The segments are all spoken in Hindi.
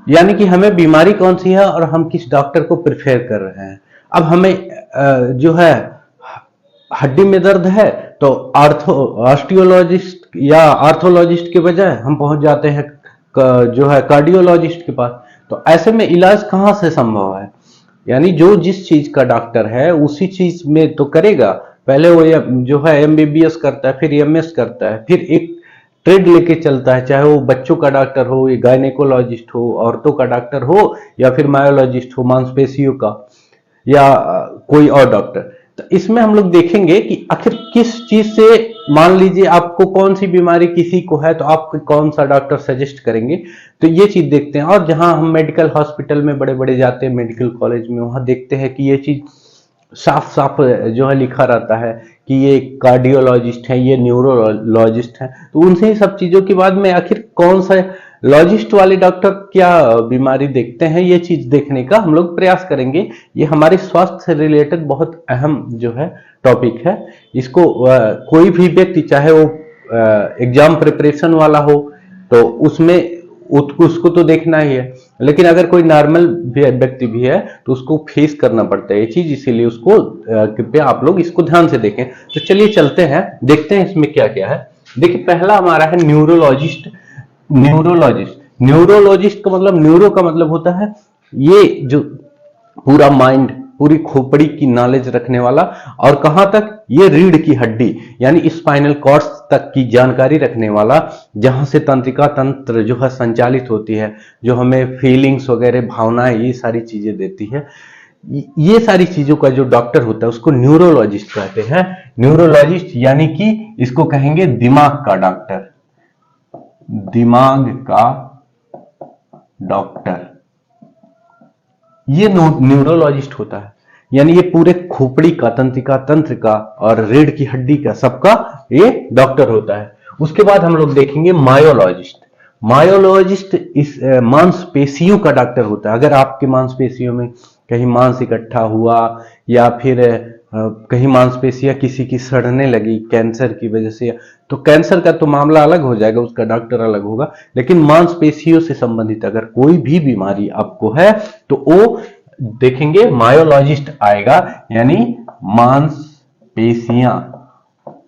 यानी कि हमें बीमारी कौन सी है और हम किस डॉक्टर को प्रिफेयर कर रहे हैं। अब हमें जो है हड्डी में दर्द है तो ऑस्टियोलॉजिस्ट या आर्थोलॉजिस्ट के बजाय हम पहुंच जाते हैं जो है कार्डियोलॉजिस्ट के पास। तो ऐसे में इलाज कहाँ से संभव है? यानी जो जिस चीज का डॉक्टर है उसी चीज में तो करेगा। पहले वो जो है एमबीबीएस करता है, फिर एमएस करता है, फिर एक ट्रेड लेके चलता है, चाहे वो बच्चों का डॉक्टर हो, या गायनेकोलॉजिस्ट हो, औरतों का डॉक्टर हो, या फिर मायोलॉजिस्ट हो, मांसपेशियों का, या कोई और डॉक्टर। तो इसमें हम लोग देखेंगे कि आखिर किस चीज से, मान लीजिए आपको कौन सी बीमारी किसी को है तो आप कौन सा डॉक्टर सजेस्ट करेंगे, तो ये चीज देखते हैं। और जहां हम मेडिकल हॉस्पिटल में बड़े बड़े जाते हैं, मेडिकल कॉलेज में, वहां देखते हैं कि ये चीज साफ साफ जो है लिखा रहता है कि ये कार्डियोलॉजिस्ट है, ये न्यूरोलॉजिस्ट है। तो उनसे ही सब चीजों के बाद में आखिर कौन सा लॉजिस्ट वाले डॉक्टर क्या बीमारी देखते हैं, ये चीज देखने का हम लोग प्रयास करेंगे। ये हमारे स्वास्थ्य से रिलेटेड बहुत अहम जो है टॉपिक है। इसको कोई भी व्यक्ति, चाहे वो एग्जाम प्रिपरेशन वाला हो तो उसमें उसको तो देखना ही है, लेकिन अगर कोई नॉर्मल व्यक्ति भी है तो उसको फेस करना पड़ता है ये चीज, इसीलिए उसको कृपया आप लोग इसको ध्यान से देखें। तो चलिए चलते हैं, देखते हैं इसमें क्या क्या है। देखिए पहला हमारा है न्यूरोलॉजिस्ट। न्यूरोलॉजिस्ट का मतलब, न्यूरो का मतलब होता है ये जो पूरा माइंड, पूरी खोपड़ी की नॉलेज रखने वाला, और कहां तक, ये रीढ़ की हड्डी यानी स्पाइनल कॉर्ड तक की जानकारी रखने वाला, जहां से तंत्रिका तंत्र जो है संचालित होती है, जो हमें फीलिंग्स वगैरह, भावनाएं, ये सारी चीजें देती है। ये सारी चीजों का जो डॉक्टर होता है उसको न्यूरोलॉजिस्ट कहते हैं। न्यूरोलॉजिस्ट यानी कि इसको कहेंगे दिमाग का डॉक्टर, दिमाग का डॉक्टर, ये न्यूरोलॉजिस्ट होता है। यानी ये पूरे खोपड़ी का, तंत्रिका तंत्र का और रीढ़ की हड्डी का, सबका ये डॉक्टर होता है। उसके बाद हम लोग देखेंगे मायोलॉजिस्ट। मायोलॉजिस्ट इस मांसपेशियों का डॉक्टर होता है। अगर आपके मांसपेशियों में कहीं मांस इकट्ठा हुआ, या फिर कहीं मांसपेशियां किसी की सड़ने लगी कैंसर की वजह से, तो कैंसर का तो मामला अलग हो जाएगा, उसका डॉक्टर अलग होगा। लेकिन मांसपेशियों से संबंधित अगर कोई भी बीमारी आपको है तो वो देखेंगे मायोलॉजिस्ट आएगा। यानी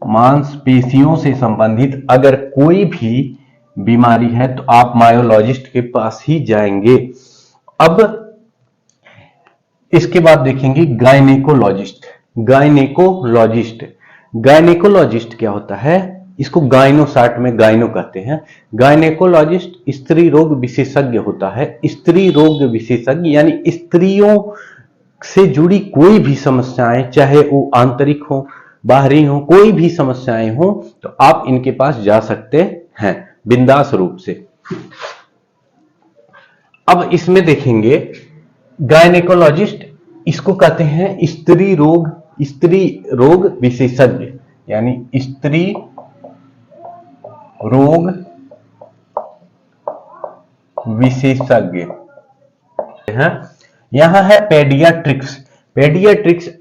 मांसपेशियों से संबंधित अगर कोई भी बीमारी है तो आप मायोलॉजिस्ट के पास ही जाएंगे। अब इसके बाद देखेंगे गायनेकोलॉजिस्ट। गायनेकोलॉजिस्ट क्या होता है? इसको गायनो, शॉर्ट में गायनो कहते हैं। गायनेकोलॉजिस्ट स्त्री रोग विशेषज्ञ होता है। स्त्री रोग विशेषज्ञ यानी स्त्रियों से जुड़ी कोई भी समस्याएं, चाहे वो आंतरिक हो, बाहरी हो, कोई भी समस्याएं हो तो आप इनके पास जा सकते हैं बिंदास रूप से। अब इसमें देखेंगे गायनेकोलॉजिस्ट, इसको कहते हैं स्त्री रोग विशेषज्ञ, यानी स्त्री रोग विशेषज्ञ हैं। यहां है पेडियाट्रिक्स।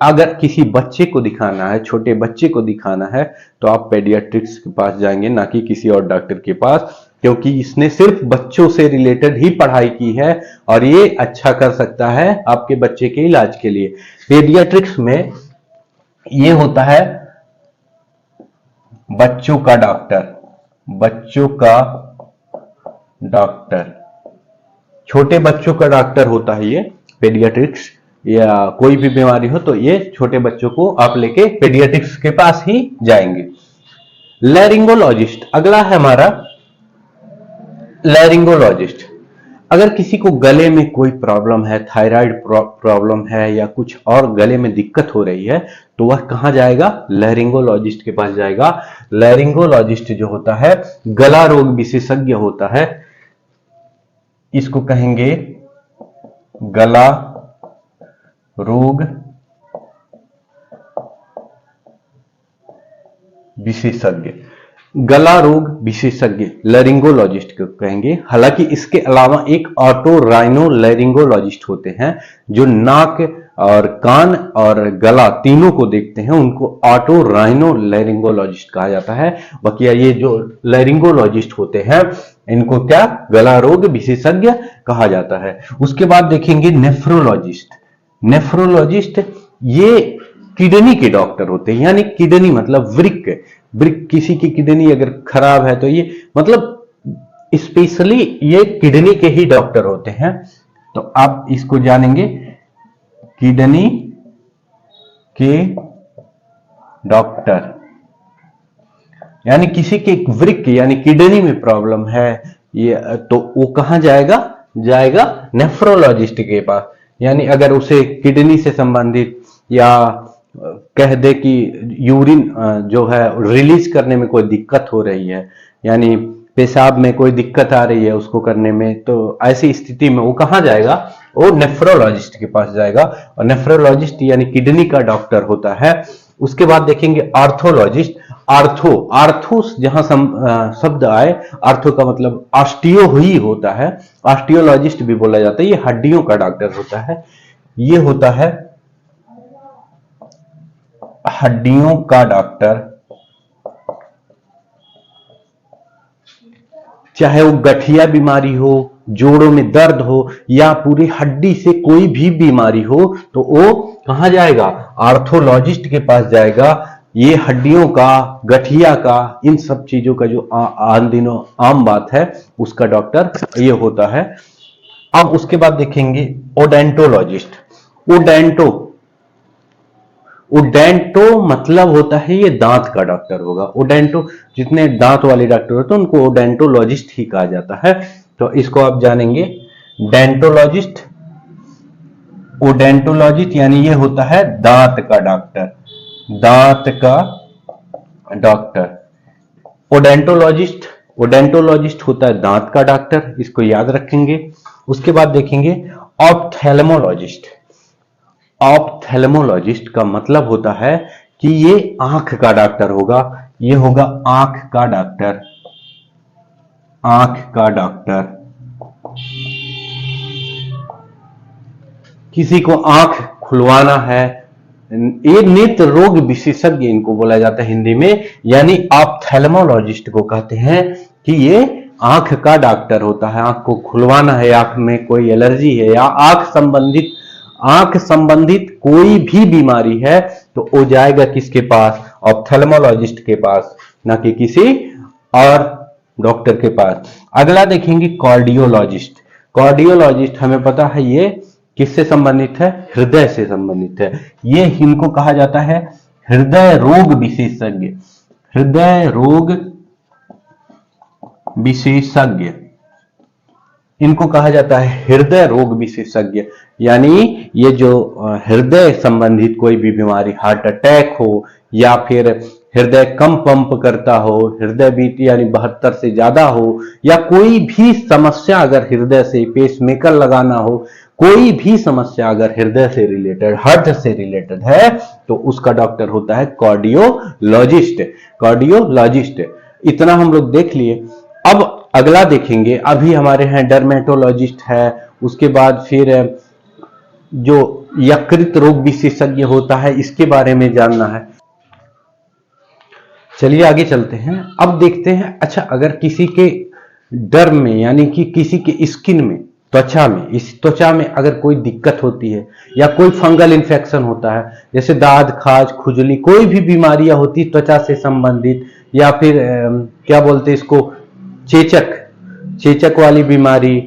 अगर किसी बच्चे को दिखाना है, छोटे बच्चे को दिखाना है, तो आप पेडियाट्रिक्स के पास जाएंगे, ना कि किसी और डॉक्टर के पास, क्योंकि इसने सिर्फ बच्चों से रिलेटेड ही पढ़ाई की है और ये अच्छा कर सकता है आपके बच्चे के इलाज के लिए। पेडियाट्रिक्स में ये होता है बच्चों का डॉक्टर, छोटे बच्चों का डॉक्टर होता है ये पेडियाट्रिक्स। या कोई भी बीमारी हो तो ये छोटे बच्चों को आप लेके पेडियाट्रिक्स के पास ही जाएंगे। लैरिंगोलॉजिस्ट अगला है हमारा। लैरिंगोलॉजिस्ट, अगर किसी को गले में कोई प्रॉब्लम है, थायराइड प्रॉब्लम है, या कुछ और गले में दिक्कत हो रही है, तो वह कहां जाएगा? लैरिंगोलॉजिस्ट के पास जाएगा। लैरिंगोलॉजिस्ट जो होता है गला रोग विशेषज्ञ होता है। इसको कहेंगे गला रोग विशेषज्ञ। गला रोग विशेषज्ञ लैरिंगोलॉजिस्ट को कहेंगे। हालांकि इसके अलावा एक ऑटोराइनो लैरिंगोलॉजिस्ट होते हैं, जो नाक और कान और गला तीनों को देखते हैं, उनको ऑटोराइनो लैरिंगोलॉजिस्ट कहा जाता है। बाकी ये जो लैरिंगोलॉजिस्ट होते हैं इनको क्या गला रोग विशेषज्ञ कहा जाता है। उसके बाद देखेंगे नेफ्रोलॉजिस्ट। नेफ्रोलॉजिस्ट ये किडनी के डॉक्टर होते हैं, यानी किडनी मतलब वृक्क, वृक्क किसी की किडनी अगर खराब है तो ये मतलब स्पेशली ये किडनी के ही डॉक्टर होते हैं। तो आप इसको जानेंगे, किडनी के डॉक्टर, यानी किसी के वृक्क यानी किडनी में प्रॉब्लम है ये, तो वो कहां जाएगा, जाएगा नेफ्रोलॉजिस्ट के पास। यानी अगर उसे किडनी से संबंधित या कह दे कि यूरिन जो है रिलीज करने में कोई दिक्कत हो रही है, यानी पेशाब में कोई दिक्कत आ रही है उसको करने में, तो ऐसी स्थिति में वो कहां जाएगा, वो नेफ्रोलॉजिस्ट के पास जाएगा। और नेफ्रोलॉजिस्ट यानी किडनी का डॉक्टर होता है। उसके बाद देखेंगे आर्थोलॉजिस्ट। आर्थो, आर्थो जहां शब्द आए, आर्थो का मतलब ऑस्टियो ही होता है, ऑस्टियोलॉजिस्ट भी बोला जाता है, ये हड्डियों का डॉक्टर होता है। ये होता है हड्डियों का डॉक्टर, चाहे वो गठिया बीमारी हो, जोड़ों में दर्द हो, या पूरी हड्डी से कोई भी बीमारी हो, तो वो कहां जाएगा, आर्थोलॉजिस्ट के पास जाएगा। ये हड्डियों का, गठिया का, इन सब चीजों का जो आम दिनों आम बात है, उसका डॉक्टर ये होता है। अब उसके बाद देखेंगे ओडेंटोलॉजिस्ट। ओडेंटो, ओडेंटो मतलब होता है ये दांत का डॉक्टर होगा। ओडेंटो जितने दांत वाले डॉक्टर होते हैं उनको ओडेंटोलॉजिस्ट ही कहा जाता है। तो इसको आप जानेंगे, डेंटोलॉजिस्ट, ओडेंटोलॉजिस्ट यानी ये होता है दांत का डॉक्टर, दांत का डॉक्टर। ओडेंटोलॉजिस्ट, ओडेंटोलॉजिस्ट होता है दांत का डॉक्टर, इसको याद रखेंगे। उसके बाद देखेंगे ऑप्थेल्मोलॉजिस्ट। ऑप्थेल्मोलॉजिस्ट का मतलब होता है कि ये आंख का डॉक्टर होगा, ये होगा आंख का डॉक्टर, आंख का डॉक्टर। किसी को आंख खुलवाना है, ये नेत्र रोग विशेषज्ञ इनको बोला जाता है हिंदी में, यानी ऑप्थेल्मोलॉजिस्ट को कहते हैं कि ये आंख का डॉक्टर होता है। आंख को खुलवाना है, आंख में कोई एलर्जी है या आंख संबंधित कोई भी बीमारी है, तो वो जाएगा किसके पास, ऑप्थेल्मोलॉजिस्ट के पास, ना कि किसी और डॉक्टर के पास। अगला देखेंगे कार्डियोलॉजिस्ट। कार्डियोलॉजिस्ट हमें पता है ये किससे संबंधित है, हृदय से संबंधित है। ये इनको कहा जाता है हृदय रोग विशेषज्ञ, हृदय रोग विशेषज्ञ, इनको कहा जाता है हृदय रोग विशेषज्ञ। यानी ये जो हृदय संबंधित कोई भी बीमारी, हार्ट अटैक हो या फिर हृदय कम पंप करता हो, हृदय बीट यानी 72 से ज्यादा हो, या कोई भी समस्या अगर हृदय से, पेसमेकर लगाना हो, कोई भी समस्या अगर हृदय से रिलेटेड, हार्ट से रिलेटेड है, तो उसका डॉक्टर होता है कार्डियोलॉजिस्ट, कार्डियोलॉजिस्ट। इतना हम लोग देख लिए। अब अगला देखेंगे, अभी हमारे यहाँ डर्मेटोलॉजिस्ट है, उसके बाद फिर जो यकृत रोग विशेषज्ञ होता है, इसके बारे में जानना है। चलिए आगे चलते हैं। अब देखते हैं, अच्छा अगर किसी के डर्म में यानी कि किसी के स्किन में, त्वचा में, इस त्वचा में अगर कोई दिक्कत होती है या कोई फंगल इन्फेक्शन होता है, जैसे दाद, खाज, खुजली, कोई भी बीमारियां होती त्वचा से संबंधित, या फिर क्या बोलते हैं इसको, चेचक, चेचक वाली बीमारी,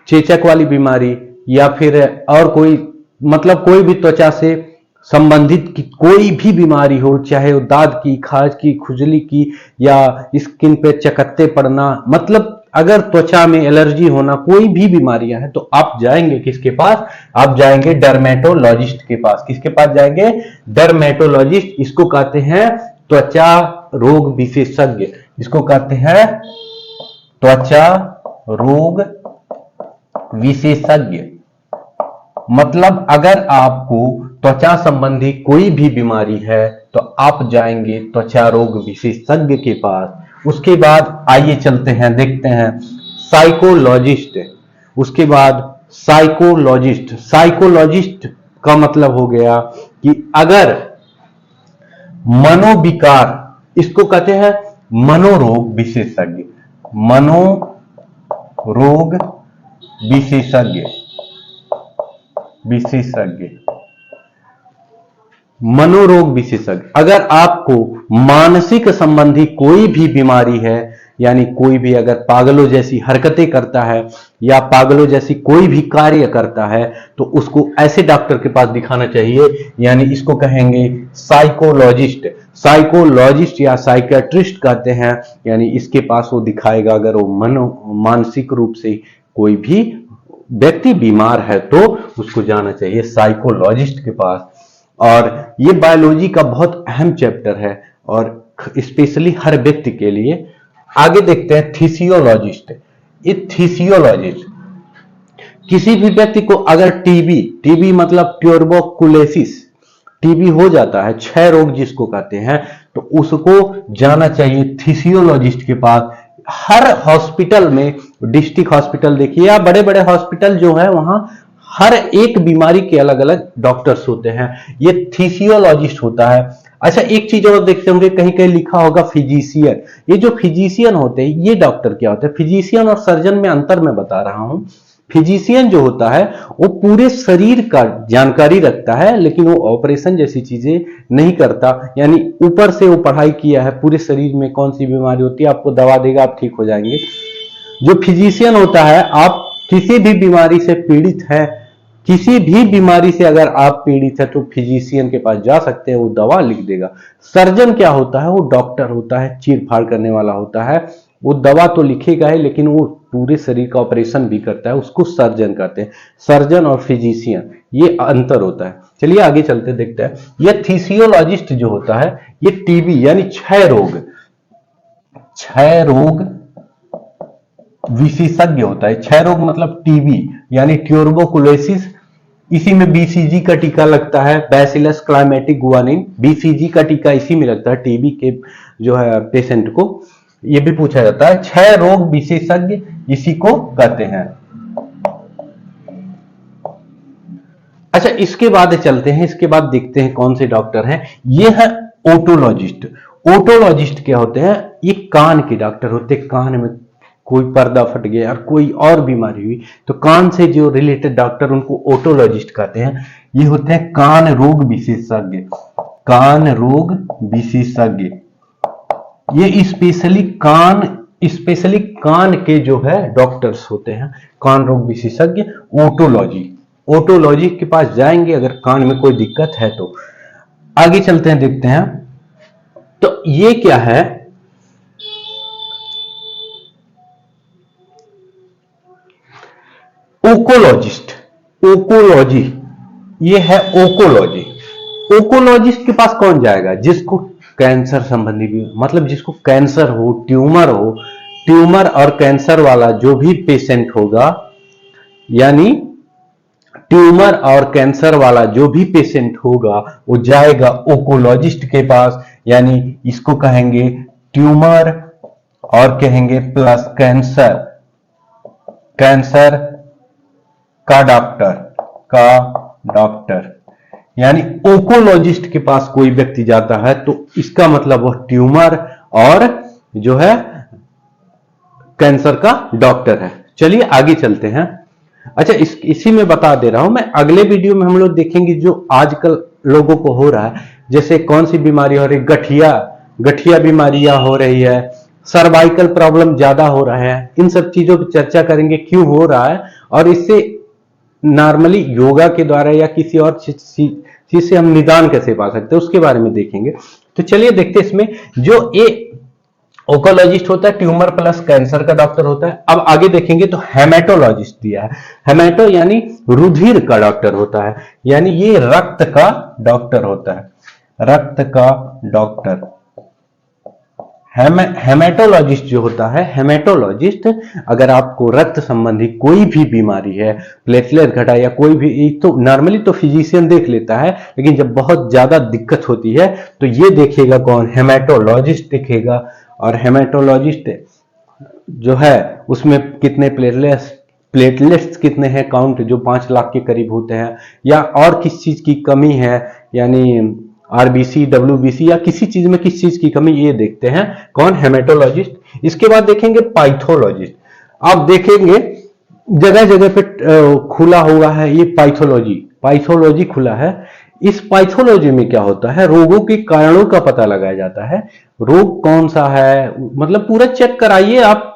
चेचक वाली बीमारी, या फिर और कोई, मतलब कोई भी त्वचा से संबंधित की कोई भी बीमारी हो, चाहे वो दाद की, खाज की, खुजली की, या स्किन पे चकत्ते पड़ना, मतलब अगर त्वचा में एलर्जी होना, कोई भी बीमारियां हैं, तो आप जाएंगे किसके पास, आप जाएंगे डर्मेटोलॉजिस्ट के पास। किसके पास जाएंगे, डर्मेटोलॉजिस्ट। इसको कहते हैं त्वचा रोग विशेषज्ञ, इसको कहते हैं त्वचा रोग विशेषज्ञ। मतलब अगर आपको त्वचा संबंधी कोई भी बीमारी है तो आप जाएंगे त्वचा रोग विशेषज्ञ के पास। उसके बाद आइए चलते हैं, देखते हैं साइकोलॉजिस्ट। उसके बाद साइकोलॉजिस्ट, साइकोलॉजिस्ट का मतलब हो गया कि अगर मनोविकार, इसको कहते हैं मनोरोग विशेषज्ञ, मनोरोग विशेषज्ञ, मनोरोग विशेषज्ञ। अगर आपको मानसिक संबंधी कोई भी बीमारी है, यानी कोई भी अगर पागलों जैसी हरकतें करता है या पागलों जैसी कोई भी कार्य करता है, तो उसको ऐसे डॉक्टर के पास दिखाना चाहिए, यानी इसको कहेंगे साइकोलॉजिस्ट। साइकोलॉजिस्ट या साइकियाट्रिस्ट कहते हैं, यानी इसके पास वो दिखाएगा अगर वो मानसिक रूप से कोई भी व्यक्ति बीमार है तो उसको जाना चाहिए साइकोलॉजिस्ट के पास। और ये बायोलॉजी का बहुत अहम चैप्टर है और स्पेशली हर व्यक्ति के लिए। आगे देखते हैं थिसियोलॉजिस्ट। ये थिसियोलॉजिस्ट किसी भी व्यक्ति को अगर टीबी मतलब ट्यूबरकुलोसिस, टीबी हो जाता है, क्षय रोग जिसको कहते हैं, तो उसको जाना चाहिए थिसियोलॉजिस्ट के पास। हर हॉस्पिटल में, डिस्ट्रिक्ट हॉस्पिटल देखिए या बड़े बड़े हॉस्पिटल जो है, वहां हर एक बीमारी के अलग अलग डॉक्टर्स होते हैं, ये थिसियोलॉजिस्ट होता है। अच्छा, एक चीज और देखते होंगे, कहीं कहीं लिखा होगा फिजिशियन। ये जो फिजिशियन होते हैं, ये डॉक्टर क्या होते हैं? फिजिशियन और सर्जन में अंतर मैं बता रहा हूं। फिजिशियन जो होता है वो पूरे शरीर का जानकारी रखता है, लेकिन वो ऑपरेशन जैसी चीजें नहीं करता, यानी ऊपर से वो पढ़ाई किया है, पूरे शरीर में कौन सी बीमारी होती है आपको दवा देगा, आप ठीक हो जाएंगे। जो फिजिशियन होता है, आप किसी भी बीमारी से पीड़ित है, किसी भी बीमारी से अगर आप पीड़ित है तो फिजिशियन के पास जा सकते हैं, वो दवा लिख देगा। सर्जन क्या होता है? वो डॉक्टर होता है, चीर फाड़ करने वाला होता है, वो दवा तो लिखेगा ही, लेकिन वो पूरे शरीर का ऑपरेशन भी करता है, उसको सर्जन कहते हैं। सर्जन और फिजिशियन, ये अंतर होता है। चलिए आगे चलते देखते हैं। ये थिसियोलॉजिस्ट जो होता है, ये टीबी यानी क्षय रोग विशेषज्ञ होता है। क्षय रोग मतलब टीबी यानी ट्यूबरकुलोसिस। इसी में बीसीजी का टीका लगता है, बैसिलस क्लाइमेटिक गुआनिन। बीसीजी का टीका इसी में लगता है टीबी के जो है पेशेंट को। ये भी पूछा जाता है, क्षय रोग विशेषज्ञ इसी को कहते हैं। अच्छा, इसके बाद चलते हैं, इसके बाद देखते हैं कौन से डॉक्टर हैं। ये है ओटोलॉजिस्ट। ओटोलॉजिस्ट क्या होते हैं? ये कान के डॉक्टर होते हैं। कान में कोई पर्दा फट गया और कोई और बीमारी हुई तो कान से जो रिलेटेड डॉक्टर, उनको ओटोलॉजिस्ट कहते हैं। ये होते हैं कान रोग विशेषज्ञ। कान रोग विशेषज्ञ ये स्पेशली कान के जो है डॉक्टर्स होते हैं, कान रोग विशेषज्ञ। ओटोलॉजी के पास जाएंगे अगर कान में कोई दिक्कत है तो। आगे चलते हैं, देखते हैं। तो ये क्या है? ओकोलॉजी, ये है ओकोलॉजी। ओकोलॉजिस्ट के पास कौन जाएगा? जिसको कैंसर संबंधी भी, मतलब जिसको कैंसर हो, ट्यूमर और कैंसर वाला जो भी पेशेंट होगा, यानी ट्यूमर और कैंसर वाला जो भी पेशेंट होगा वो जाएगा ओकोलॉजिस्ट के पास, यानी इसको कहेंगे ट्यूमर और कहेंगे प्लस कैंसर का डॉक्टर। यानी ओकोलॉजिस्ट के पास कोई व्यक्ति जाता है तो इसका मतलब वह ट्यूमर और जो है कैंसर का डॉक्टर है। चलिए आगे चलते हैं। अच्छा, इसी में बता दे रहा हूं मैं, अगले वीडियो में हम लोग देखेंगे जो आजकल लोगों को हो रहा है, जैसे कौन सी बीमारी हो रही, गठिया बीमारियां हो रही है, सर्वाइकल प्रॉब्लम ज्यादा हो रहा है। इन सब चीजों की चर्चा करेंगे, क्यों हो रहा है और इससे नॉर्मली योगा के द्वारा या किसी और चीज से हम निदान कैसे पा सकते हैं, उसके बारे में देखेंगे। तो चलिए देखते हैं इसमें। जो ये ओकोलॉजिस्ट होता है, ट्यूमर प्लस कैंसर का डॉक्टर होता है। अब आगे देखेंगे तो हेमेटोलॉजिस्ट दिया है। हेमेटो यानी रुधिर का डॉक्टर होता है, यानी ये रक्त का डॉक्टर होता है, रक्त का डॉक्टर। हेमेटोलॉजिस्ट जो होता है, हेमेटोलॉजिस्ट अगर आपको रक्त संबंधी कोई भी बीमारी है, प्लेटलेट घटा या कोई भी, तो नॉर्मली तो फिजिशियन देख लेता है, लेकिन जब बहुत ज्यादा दिक्कत होती है तो ये देखेगा कौन? हेमेटोलॉजिस्ट देखेगा। और हेमेटोलॉजिस्ट जो है उसमें कितने प्लेटलेट्स कितने हैं काउंट, जो 5 लाख के करीब होते हैं, या और किस चीज की कमी है, यानी आरबीसी, डब्ल्यूबीसी या किसी चीज में किस चीज की कमी, ये देखते हैं कौन, हेमेटोलॉजिस्ट। इसके बाद देखेंगे पाइथोलॉजिस्ट। आप देखेंगे जगह जगह पे खुला हुआ है ये पाइथोलॉजी खुला है। इस पाइथोलॉजी में क्या होता है, रोगों के कारणों का पता लगाया जाता है। रोग कौन सा है, मतलब पूरा चेक कराइए आप।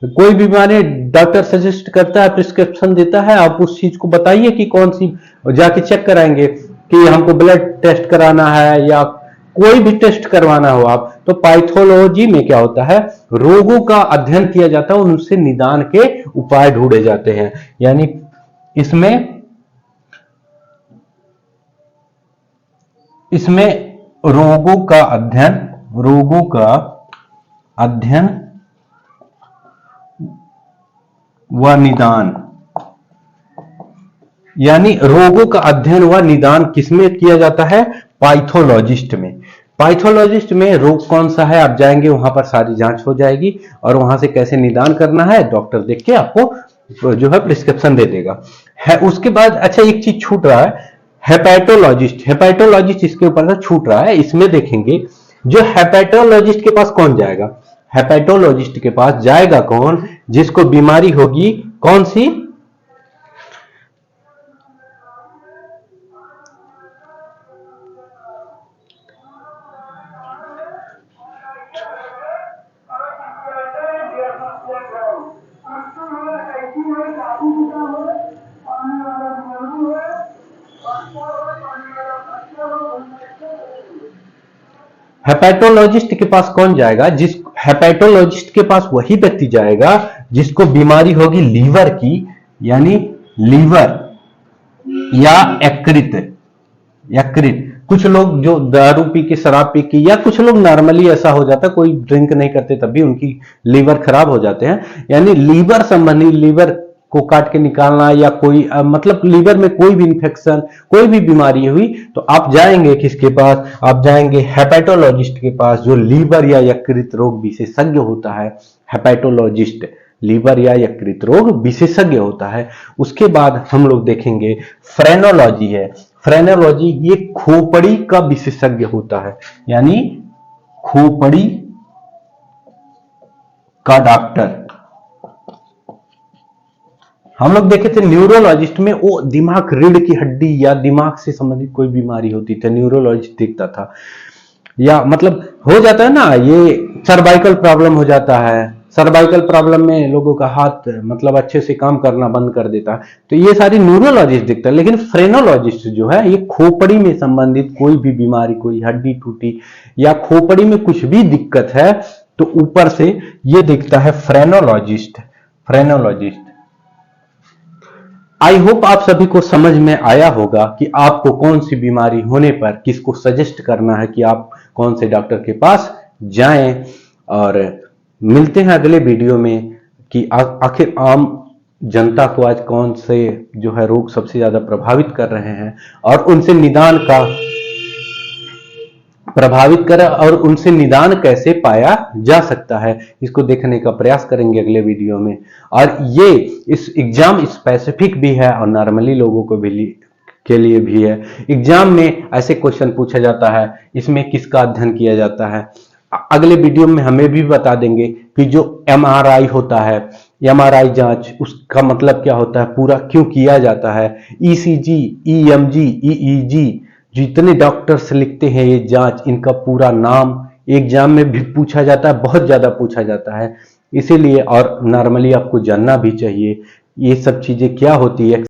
कोई बीमारी डॉक्टर सजेस्ट करता है, प्रिस्क्रिप्शन देता है, आप उस चीज को बताइए कि कौन सी, जाके चेक कराएंगे कि हमको ब्लड टेस्ट कराना है या कोई भी टेस्ट करवाना हो आप, तो पाइथोलॉजी में क्या होता है, रोगों का अध्ययन किया जाता है, उनसे निदान के उपाय ढूंढे जाते हैं। यानी इसमें रोगों का अध्ययन व निदान, यानी रोगों का अध्ययन व निदान किसमें किया जाता है, पाइथोलॉजिस्ट में। पाइथोलॉजिस्ट में रोग कौन सा है, आप जाएंगे वहां पर सारी जांच हो जाएगी और वहां से कैसे निदान करना है डॉक्टर देख के आपको जो है प्रिस्क्रिप्शन दे देगा है। उसके बाद अच्छा एक चीज छूट रहा है, हेपेटोलॉजिस्ट इसके ऊपर से छूट रहा है। इसमें देखेंगे जो हेपेटोलॉजिस्ट के पास कौन जाएगा, हेपेटोलॉजिस्ट के पास जाएगा कौन, जिसको बीमारी होगी कौन सी, हेपेटोलॉजिस्ट के पास कौन जाएगा, हेपेटोलॉजिस्ट के पास वही व्यक्ति जाएगा जिसको बीमारी होगी लीवर की, यानी लीवर या यकृत। कुछ लोग जो दारू पी के, शराब पी के, या कुछ लोग नॉर्मली ऐसा हो जाता है, कोई ड्रिंक नहीं करते तब भी उनकी लीवर खराब हो जाते हैं। यानी लीवर संबंधी, लीवर को काट के निकालना या कोई मतलब लीवर में कोई भी इंफेक्शन, कोई भी बीमारी हुई तो आप जाएंगे किसके पास, आप जाएंगे हेपेटोलॉजिस्ट के पास, जो लीवर या यकृत रोग विशेषज्ञ होता है। हेपेटोलॉजिस्ट लीवर या यकृत रोग विशेषज्ञ होता है। उसके बाद हम लोग देखेंगे फ्रेनोलॉजी है। फ्रेनोलॉजी ये खोपड़ी का विशेषज्ञ होता है, यानी खोपड़ी का डॉक्टर। हम लोग देखे थे न्यूरोलॉजिस्ट में, वो दिमाग, रीढ़ की हड्डी या दिमाग से संबंधित कोई बीमारी होती थी, न्यूरोलॉजिस्ट देखता था। या मतलब हो जाता है ना, ये सर्वाइकल प्रॉब्लम हो जाता है, सर्वाइकल प्रॉब्लम में लोगों का हाथ मतलब अच्छे से काम करना बंद कर देता है, तो ये सारी न्यूरोलॉजिस्ट दिखता है। लेकिन फ्रेनोलॉजिस्ट जो है ये खोपड़ी में संबंधित कोई भी बीमारी, कोई हड्डी टूटी या खोपड़ी में कुछ भी दिक्कत है तो ऊपर से ये दिखता है फ्रेनोलॉजिस्ट। आई होप आप सभी को समझ में आया होगा कि आपको कौन सी बीमारी होने पर किसको सजेस्ट करना है कि आप कौन से डॉक्टर के पास जाएं। और मिलते हैं अगले वीडियो में कि आखिर आम जनता को आज कौन से जो है रोग सबसे ज्यादा प्रभावित कर रहे हैं और उनसे निदान कैसे पाया जा सकता है, इसको देखने का प्रयास करेंगे अगले वीडियो में। और ये इस एग्जाम स्पेसिफिक भी है और नॉर्मली लोगों को भी के लिए भी है। एग्जाम में ऐसे क्वेश्चन पूछा जाता है, इसमें किसका अध्ययन किया जाता है, अगले वीडियो में हमें भी बता देंगे कि जो एमआरआई होता है, एमआरआई जांच, उसका मतलब क्या होता है, पूरा क्यों किया जाता है, ईसीजी, ईएमजी, ईईजी, जितने डॉक्टर्स लिखते हैं ये जांच, इनका पूरा नाम एग्जाम में भी पूछा जाता है, बहुत ज्यादा पूछा जाता है। इसीलिए और नॉर्मली आपको जानना भी चाहिए ये सब चीजें क्या होती है।